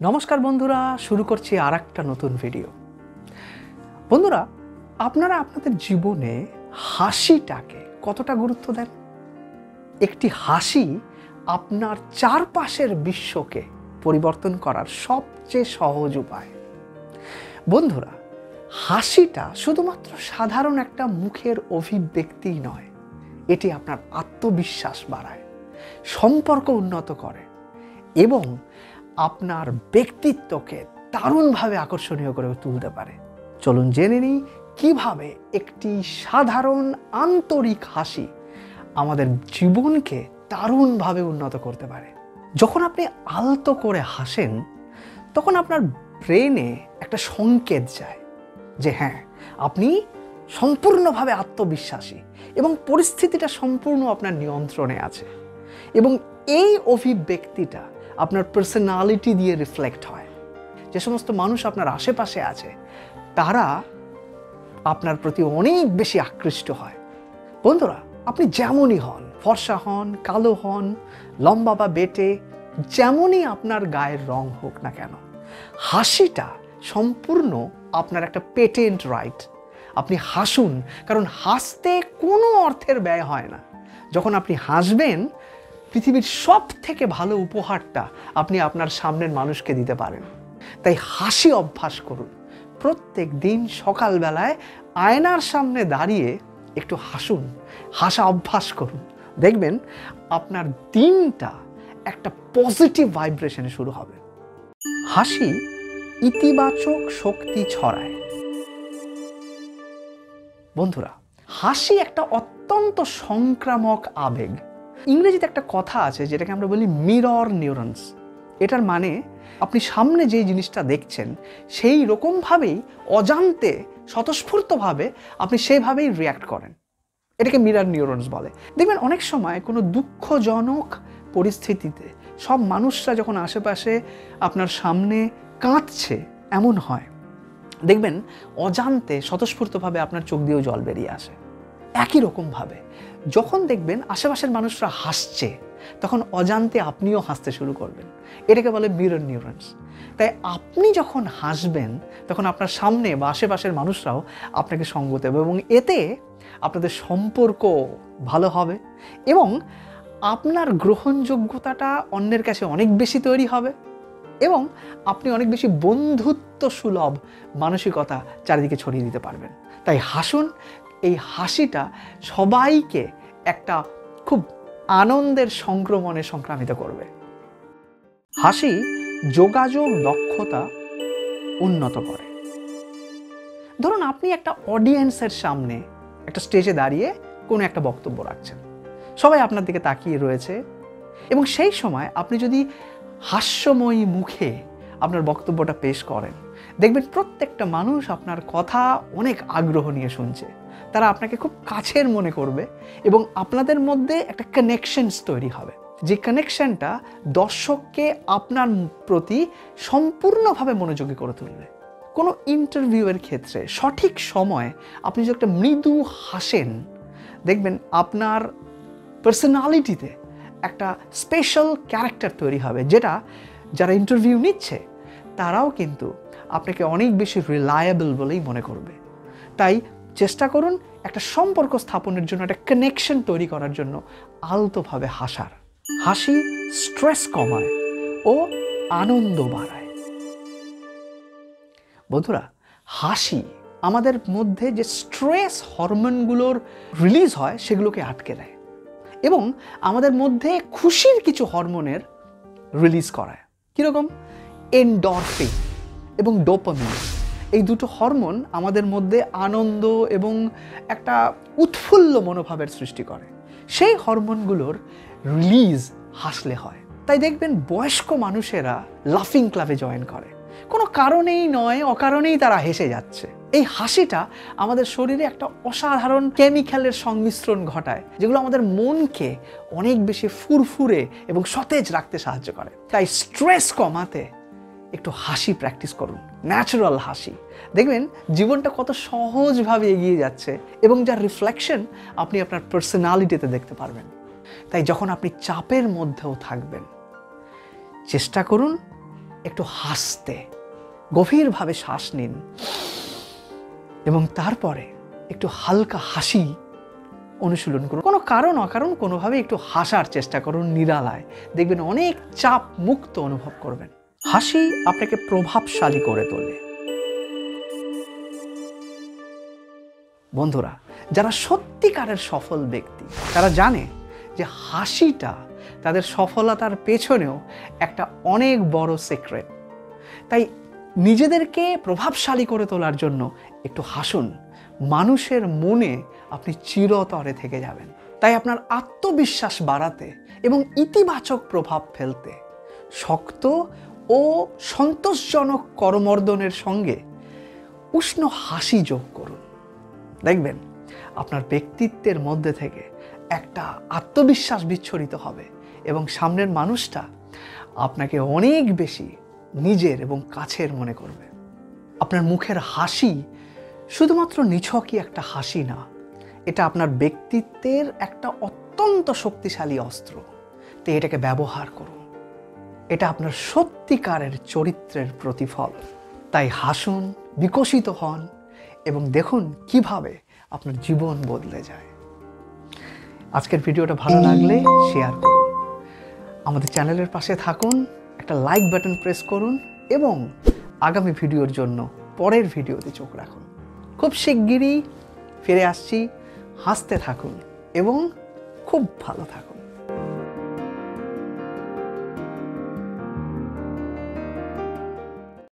নমস্কার বন্ধুরা, শুরু করছি আর একটা নতুন ভিডিও। বন্ধুরা, আপনারা আপনাদের জীবনে হাসিটাকে কতটা গুরুত্ব দেন? একটি হাসি আপনার চারপাশের বিশ্বকে পরিবর্তন করার সবচেয়ে সহজ উপায়। বন্ধুরা, হাসিটা শুধুমাত্র সাধারণ একটা মুখের অভিব্যক্তি নয়, এটি আপনার আত্মবিশ্বাস বাড়ায়, সম্পর্ক উন্নত করে এবং আপনার ব্যক্তিত্বকে দারুণভাবে আকর্ষণীয় করে তুলতে পারে। চলুন জেনে নিই কিভাবে একটি সাধারণ আন্তরিক হাসি আমাদের জীবনকে দারুণভাবে উন্নত করতে পারে। যখন আপনি আলতো করে হাসেন, তখন আপনার ব্রেনে একটা সংকেত যায় যে হ্যাঁ, আপনি সম্পূর্ণভাবে আত্মবিশ্বাসী এবং পরিস্থিতিটা সম্পূর্ণ আপনার নিয়ন্ত্রণে আছে। এবং এই অভিব্যক্তিটা আপনার পার্সোনালিটি দিয়ে রিফ্লেক্ট হয়। যে সমস্ত মানুষ আপনার আশেপাশে আছে তারা আপনার প্রতি অনেক বেশি আকৃষ্ট হয়। বন্ধুরা, আপনি যেমনই হন, ফর্সা হন, কালো হন, লম্বা বা বেটে, যেমনই আপনার গায়ের রং হোক না কেন, হাসিটা সম্পূর্ণ আপনার একটা পেটেন্ট রাইট। আপনি হাসুন, কারণ হাসতে কোনো অর্থের ব্যয় হয় না। যখন আপনি হাসবেন, পৃথিবীর সব থেকে ভালো উপহারটা আপনি আপনার সামনের মানুষকে দিতে পারেন। তাই হাসি অভ্যাস করুন। প্রত্যেক দিন সকালবেলায় আয়নার সামনে দাঁড়িয়ে একটু হাসুন, হাসা অভ্যাস করুন। দেখবেন আপনার দিনটা একটা পজিটিভ ভাইব্রেশনে শুরু হবে। হাসি ইতিবাচক শক্তি ছড়ায়। বন্ধুরা, হাসি একটা অত্যন্ত সংক্রামক আবেগ। ইংরেজিতে একটা কথা আছে যেটাকে আমরা বলি মিরর নিউরনস। এটার মানে আপনি সামনে যে জিনিসটা দেখছেন সেই রকমভাবেই অজান্তে স্বতঃস্ফূর্তভাবে আপনি সেভাবেই রিয়্যাক্ট করেন। এটাকে মিরর নিউরনস বলে। দেখবেন অনেক সময় কোনো দুঃখজনক পরিস্থিতিতে সব মানুষরা যখন আশেপাশে আপনার সামনে কাঁদছে এমন হয়, দেখবেন অজান্তে স্বতঃস্ফূর্তভাবে আপনার চোখ দিয়েও জল বেরিয়ে আসে। একই রকমভাবে যখন দেখবেন আশেপাশের মানুষরা হাসছে, তখন অজান্তে আপনিও হাসতে শুরু করবেন। এটাকে বলে মিরর নিউরনস। তাই আপনি যখন হাসবেন, তখন আপনার সামনে বা আশেপাশের মানুষরাও আপনাকে সঙ্গ দেবে এবং এতে আপনাদের সম্পর্ক ভালো হবে এবং আপনার গ্রহণযোগ্যতাটা অন্যের কাছে অনেক বেশি তৈরি হবে এবং আপনি অনেক বেশি বন্ধুত্ব সুলভ মানসিকতা চারিদিকে ছড়িয়ে দিতে পারবেন। তাই হাসুন। এই হাসিটা সবাইকে একটা খুব আনন্দের সংক্রমণে সংক্রামিত করবে। হাসি যোগাযোগ দক্ষতা উন্নত করে। ধরুন আপনি একটা অডিয়েন্সের সামনে একটা স্টেজে দাঁড়িয়ে কোনো একটা বক্তব্য রাখছেন, সবাই আপনার দিকে তাকিয়ে রয়েছে এবং সেই সময় আপনি যদি হাস্যময়ী মুখে আপনার বক্তব্যটা পেশ করেন, দেখবেন প্রত্যেকটা মানুষ আপনার কথা অনেক আগ্রহ নিয়ে শুনছে। তারা আপনাকে খুব কাছের মনে করবে এবং আপনাদের মধ্যে একটা কানেকশনস তৈরি হবে, যে কানেকশনটা দর্শককে আপনার প্রতি সম্পূর্ণভাবে মনোযোগী করে তুলবে। কোনো ইন্টারভিউয়ের ক্ষেত্রে সঠিক সময় আপনি যদি একটা মৃদু হাসেন, দেখবেন আপনার পার্সোনালিটিতে একটা স্পেশাল ক্যারেক্টার তৈরি হবে, যেটা যারা ইন্টারভিউ নিচ্ছে তারাও কিন্তু আপনাকে অনেক বেশি রিলায়েবল বলেই মনে করবে। তাই চেষ্টা করুন একটা সম্পর্ক স্থাপনের জন্য, একটা কানেকশন তৈরি করার জন্য আলতোভাবে হাসার। হাসি স্ট্রেস কমায় ও আনন্দ বাড়ায়। বন্ধুরা, হাসি আমাদের মধ্যে যে স্ট্রেস হরমোনগুলোর রিলিজ হয় সেগুলোকে আটকে দেয় এবং আমাদের মধ্যে খুশির কিছু হরমোনের রিলিজ করায়। কীরকম? এন্ডরফিন এবং ডোপামিন, এই দুটো হরমোন আমাদের মধ্যে আনন্দ এবং একটা উৎফুল্ল মনোভাবের সৃষ্টি করে। সেই হরমোনগুলোর রিলিজ হাসলে হয়। তাই দেখবেন বয়স্ক মানুষেরা লাফিং ক্লাবে জয়েন করে, কোনো কারণেই নয়, অকারণেই তারা হেসে যাচ্ছে। এই হাসিটা আমাদের শরীরে একটা অসাধারণ কেমিক্যালের সংমিশ্রণ ঘটায়, যেগুলো আমাদের মনকে অনেক বেশি ফুরফুরে এবং সতেজ রাখতে সাহায্য করে। তাই স্ট্রেস কমাতে একটু হাসি প্র্যাকটিস করুন, ন্যাচারাল হাসি। দেখবেন জীবনটা কত সহজভাবে এগিয়ে যাচ্ছে এবং যার রিফ্লেকশন আপনি আপনার পার্সোনালিটিতে দেখতে পারবেন। তাই যখন আপনি চাপের মধ্যেও থাকবেন, চেষ্টা করুন একটু হাসতে, গভীরভাবে শ্বাস নিন এবং তারপরে একটু হালকা হাসি অনুশীলন করুন। কোনো কারণ অকারণ কোনোভাবে একটু হাসার চেষ্টা করুন নিরালায়, দেখবেন অনেক চাপ মুক্ত অনুভব করবেন। হাসি আপনাকে প্রভাবশালী করে তোলে। বন্ধুরা, যারা সত্যিকারের সফল ব্যক্তি তারা জানে যে হাসিটা তাদের সফলতার পেছনেও একটা অনেক বড় সিক্রেট। তাই নিজেদেরকে প্রভাবশালী করে তোলার জন্য একটু হাসুন, মানুষের মনে আপনি চিরতরে থেকে যাবেন। তাই আপনার আত্মবিশ্বাস বাড়াতে এবং ইতিবাচক প্রভাব ফেলতে শক্ত ও সন্তোষজনক করমর্দনের সঙ্গে উষ্ণ হাসি যোগ করুন। দেখবেন আপনার ব্যক্তিত্বের মধ্যে থেকে একটা আত্মবিশ্বাস বিচ্ছুরিত হবে এবং সামনের মানুষটা আপনাকে অনেক বেশি নিজের এবং কাছের মনে করবে। আপনার মুখের হাসি শুধুমাত্র নিছকই একটা হাসি না, এটা আপনার ব্যক্তিত্বের একটা অত্যন্ত শক্তিশালী অস্ত্র। তো এটাকে ব্যবহার করুন, এটা আপনার সত্যিকারের চরিত্রের প্রতিফল। তাই হাসুন, বিকশিত হন এবং দেখুন কিভাবে আপনার জীবন বদলে যায়। আজকের ভিডিওটা ভালো লাগলে শেয়ার করুন, আমাদের চ্যানেলের পাশে থাকুন, একটা লাইক বাটন প্রেস করুন এবং আগামী ভিডিওর জন্য পরের ভিডিওতে চোখ রাখুন। খুব শিগগিরই ফিরে আসছি। হাসতে থাকুন এবং খুব ভালো থাকুন।